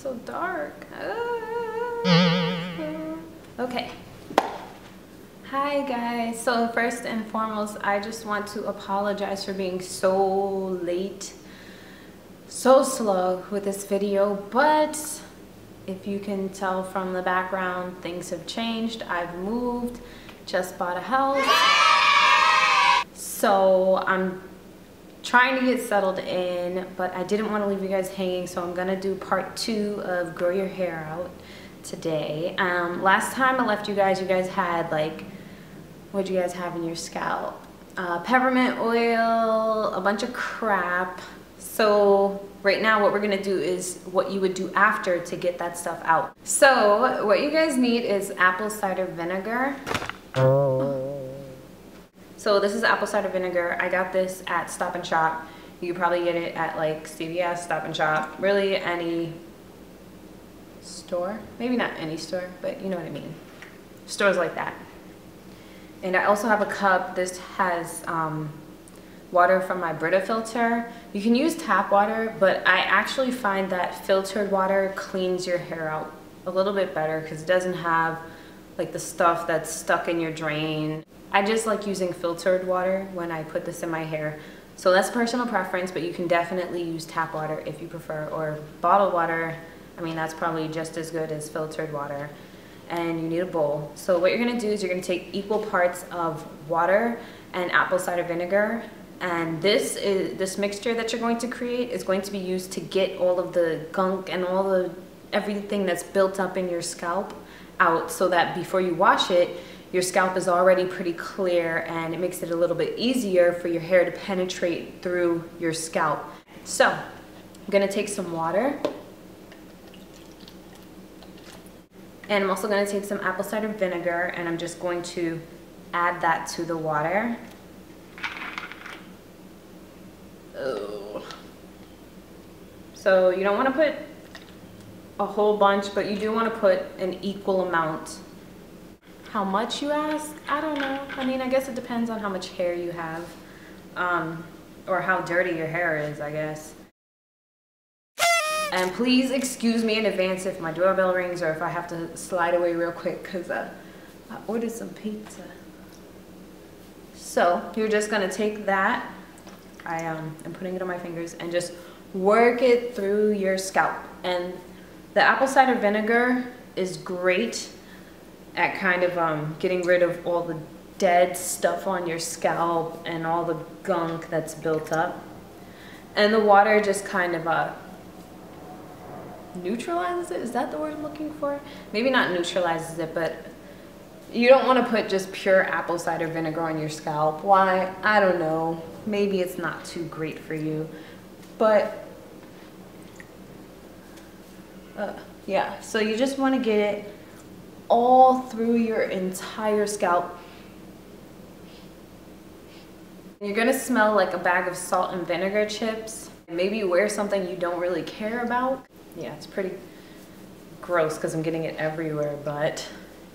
so dark. Okay. Hi guys. So first and foremost, I just want to apologize for being so late, so slow with this video, but if you can tell from the background, things have changed. I've moved, just bought a house. So I'm trying to get settled in, but I didn't want to leave you guys hanging, so I'm gonna do part 2 of grow your hair out today. Last time I left you guys had like, what'd you guys have in your scalp? Peppermint oil, a bunch of crap. So right now what we're gonna do is what you would do after to get that stuff out. So what you guys need is apple cider vinegar. So this is apple cider vinegar. I got this at Stop and Shop. You could probably get it at like CVS, Stop and Shop, really any store. Maybe not any store, but you know what I mean. Stores like that. And I also have a cup. This has water from my Brita filter. You can use tap water, but I actually find that filtered water cleans your hair out a little bit better because it doesn't have like the stuff that's stuck in your drain. I just like using filtered water when I put this in my hair. So that's personal preference, but you can definitely use tap water if you prefer, or bottled water. I mean, that's probably just as good as filtered water. And you need a bowl. So what you're gonna do is you're gonna take equal parts of water and apple cider vinegar. And this mixture that you're going to create is going to be used to get all of the gunk and everything that's built up in your scalp out, so that before you wash it, your scalp is already pretty clear, and it makes it a little bit easier for your hair to penetrate through your scalp. So I'm gonna take some water, and I'm also gonna take some apple cider vinegar, and I'm just going to add that to the water. Oh. So you don't wanna put a whole bunch, but you do wanna put an equal amount. How much, you ask? I don't know. I mean, I guess it depends on how much hair you have, or how dirty your hair is, I guess. And please excuse me in advance if my doorbell rings or if I have to slide away real quick, because I ordered some pizza. So you're just gonna take that, I am putting it on my fingers, and just work it through your scalp. And the apple cider vinegar is great at kind of getting rid of all the dead stuff on your scalp and all the gunk that's built up. And the water just kind of neutralizes it. Is that the word I'm looking for? Maybe not neutralizes it, but you don't want to put just pure apple cider vinegar on your scalp. Why? I don't know. Maybe it's not too great for you. But yeah, so you just want to get it all through your entire scalp. You're gonna smell like a bag of salt and vinegar chips. Maybe wear something you don't really care about. Yeah, it's pretty gross because I'm getting it everywhere, but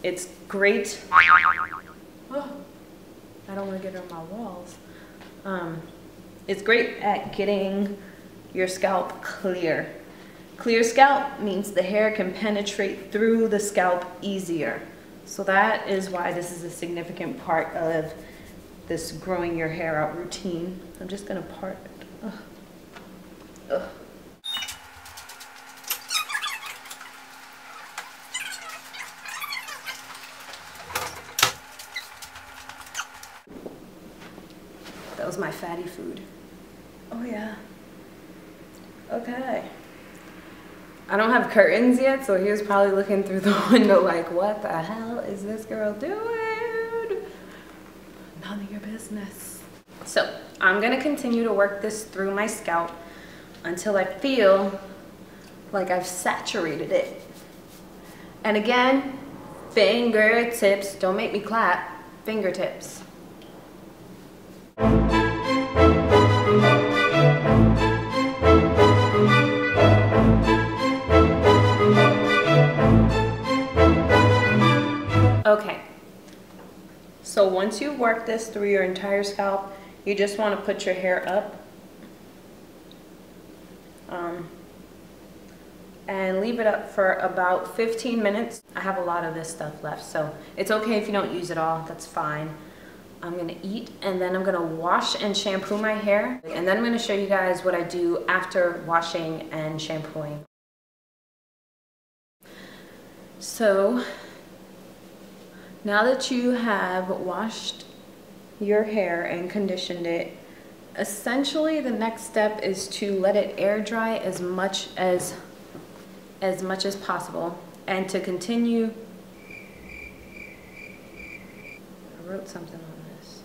it's great. Oh, I don't want to get it on my walls. It's great at getting your scalp clear. Clear scalp means the hair can penetrate through the scalp easier. So that is why this is a significant part of this growing your hair out routine. I'm just gonna part it. Ugh. Ugh. That was my fatty food. Oh yeah. Okay. I don't have curtains yet, so he was probably looking through the window like, what the hell is this girl doing? None of your business. So I'm gonna continue to work this through my scalp until I feel like I've saturated it. And again, fingertips. Don't make me clap. Fingertips. Okay, so once you work this through your entire scalp, you just want to put your hair up and leave it up for about 15 minutes. I have a lot of this stuff left, so it's okay if you don't use it all, that's fine. I'm gonna eat, and then I'm gonna wash and shampoo my hair, and then I'm gonna show you guys what I do after washing and shampooing. So now that you have washed your hair and conditioned it, essentially the next step is to let it air dry as much as possible, and to continue. I wrote something on this.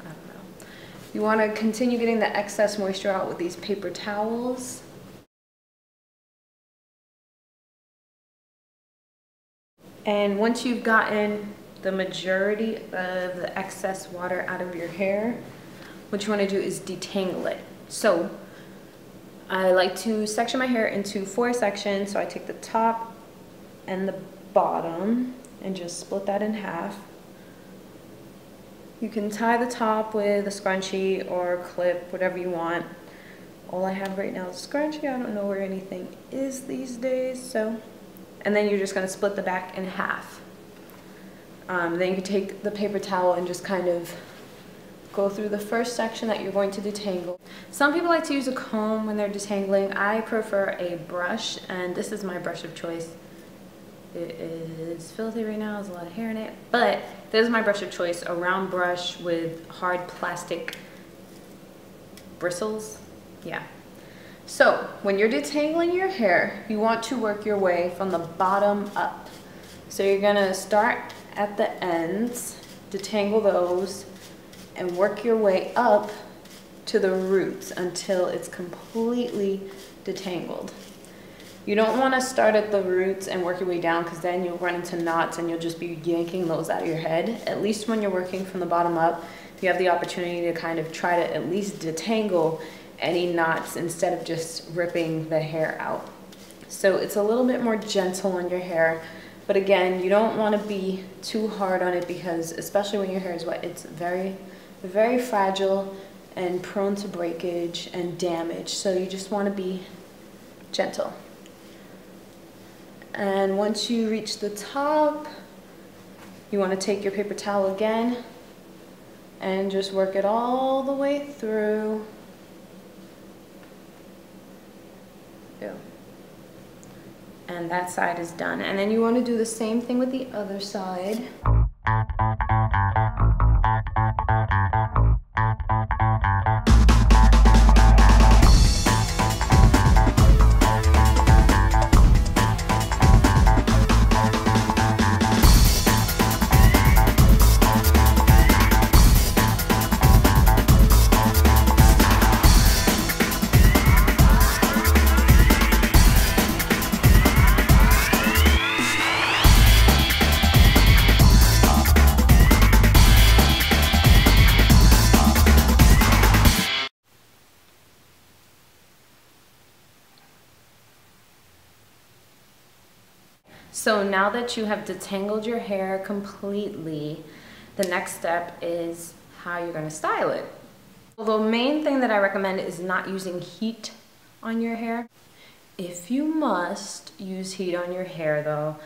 I don't know. You want to continue getting the excess moisture out with these paper towels. And once you've gotten the majority of the excess water out of your hair, what you want to do is detangle it. So I like to section my hair into 4 sections. So I take the top and the bottom and just split that in half. You can tie the top with a scrunchie or a clip, whatever you want. All I have right now is a scrunchie. I don't know where anything is these days, so. And then you're just gonna split the back in half. Then you can take the paper towel and just kind of go through the first section that you're going to detangle. Some people like to use a comb when they're detangling. I prefer a brush, and this is my brush of choice. It is filthy right now, there's a lot of hair in it, but this is my brush of choice, a round brush with hard plastic bristles. Yeah. So when you're detangling your hair, you want to work your way from the bottom up. So you're gonna start at the ends, detangle those, and work your way up to the roots until it's completely detangled. You don't want to start at the roots and work your way down, because then you'll run into knots and you'll just be yanking those out of your head. At least when you're working from the bottom up, you have the opportunity to kind of try to at least detangle any knots instead of just ripping the hair out. So it's a little bit more gentle on your hair, but again, you don't want to be too hard on it, because especially when your hair is wet, it's very, very fragile and prone to breakage and damage. So you just want to be gentle. And once you reach the top, you want to take your paper towel again and just work it all the way through. And that side is done. And then you want to do the same thing with the other side. So now that you have detangled your hair completely, the next step is how you're going to style it. The main thing that I recommend is not using heat on your hair. If you must use heat on your hair though,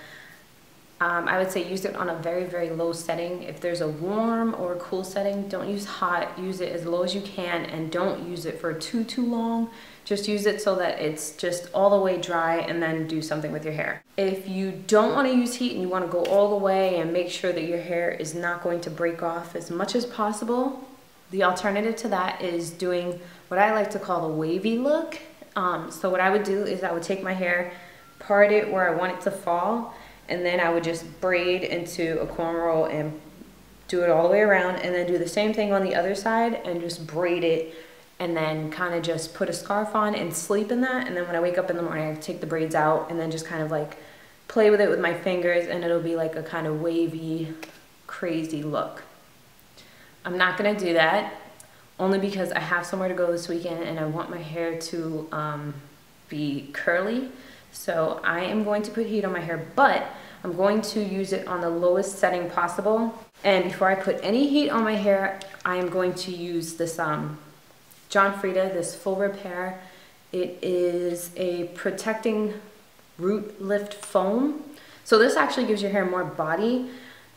I would say use it on a very, very low setting. If there's a warm or cool setting, don't use hot. Use it as low as you can, and don't use it for too long. Just use it so that it's just all the way dry, and then do something with your hair. If you don't want to use heat and you want to go all the way and make sure that your hair is not going to break off as much as possible, the alternative to that is doing what I like to call the wavy look. So what I would do is I would take my hair, part it where I want it to fall, and then I would just braid into a cornrow and do it all the way around, and then do the same thing on the other side and just braid it, and then kind of just put a scarf on and sleep in that. And then when I wake up in the morning, I take the braids out and then just kind of like play with it with my fingers, and it'll be like a kind of wavy, crazy look. I'm not gonna do that, only because I have somewhere to go this weekend and I want my hair to be curly. So I am going to put heat on my hair, but I'm going to use it on the lowest setting possible. And before I put any heat on my hair, I am going to use this John Frieda, this full repair. It is a protecting root lift foam. So this actually gives your hair more body,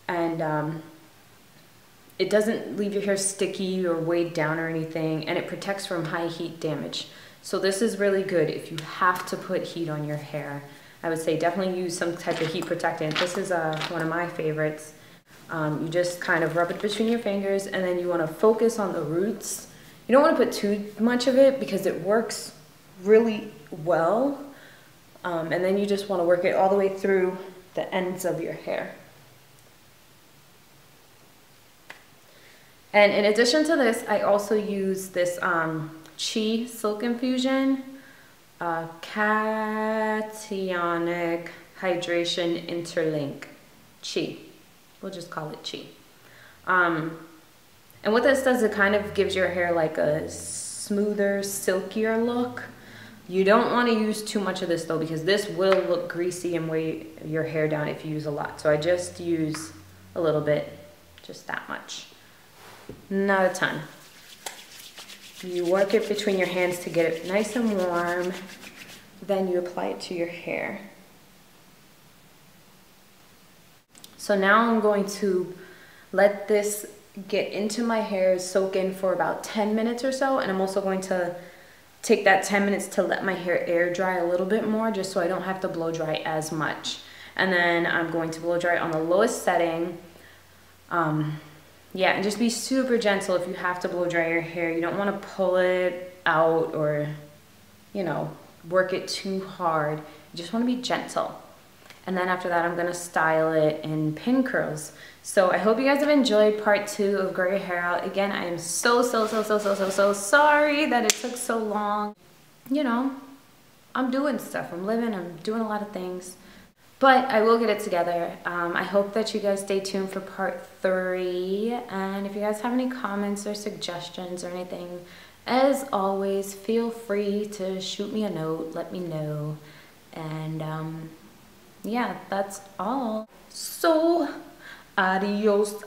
and it doesn't leave your hair sticky or weighed down or anything, and it protects from high heat damage. So this is really good if you have to put heat on your hair. I would say definitely use some type of heat protectant. This is one of my favorites. You just kind of rub it between your fingers, and then you want to focus on the roots. You don't want to put too much of it because it works really well. And then you just want to work it all the way through the ends of your hair. And in addition to this, I also use this Chi Silk Infusion Cationic Hydration Interlink. Chi. We'll just call it Chi. And what this does, it kind of gives your hair like a smoother, silkier look. You don't want to use too much of this though, because this will look greasy and weigh your hair down if you use a lot. So I just use a little bit, just that much. Not a ton. You work it between your hands to get it nice and warm. Then you apply it to your hair. So now I'm going to let this get into my hair, soak in for about 10 minutes or so. And I'm also going to take that 10 minutes to let my hair air dry a little bit more, just so I don't have to blow dry as much. And then I'm going to blow dry on the lowest setting. Yeah, and just be super gentle if you have to blow dry your hair. You don't want to pull it out or, you know, work it too hard. You just want to be gentle. And then after that, I'm going to style it in pin curls. So I hope you guys have enjoyed part 2 of Grow Your Hair Out. Again, I am so sorry that it took so long. You know, I'm doing stuff. I'm living. I'm doing a lot of things. But I will get it together. I hope that you guys stay tuned for part 3. And if you guys have any comments or suggestions or anything, as always, feel free to shoot me a note. Let me know. And yeah, that's all. So, adios.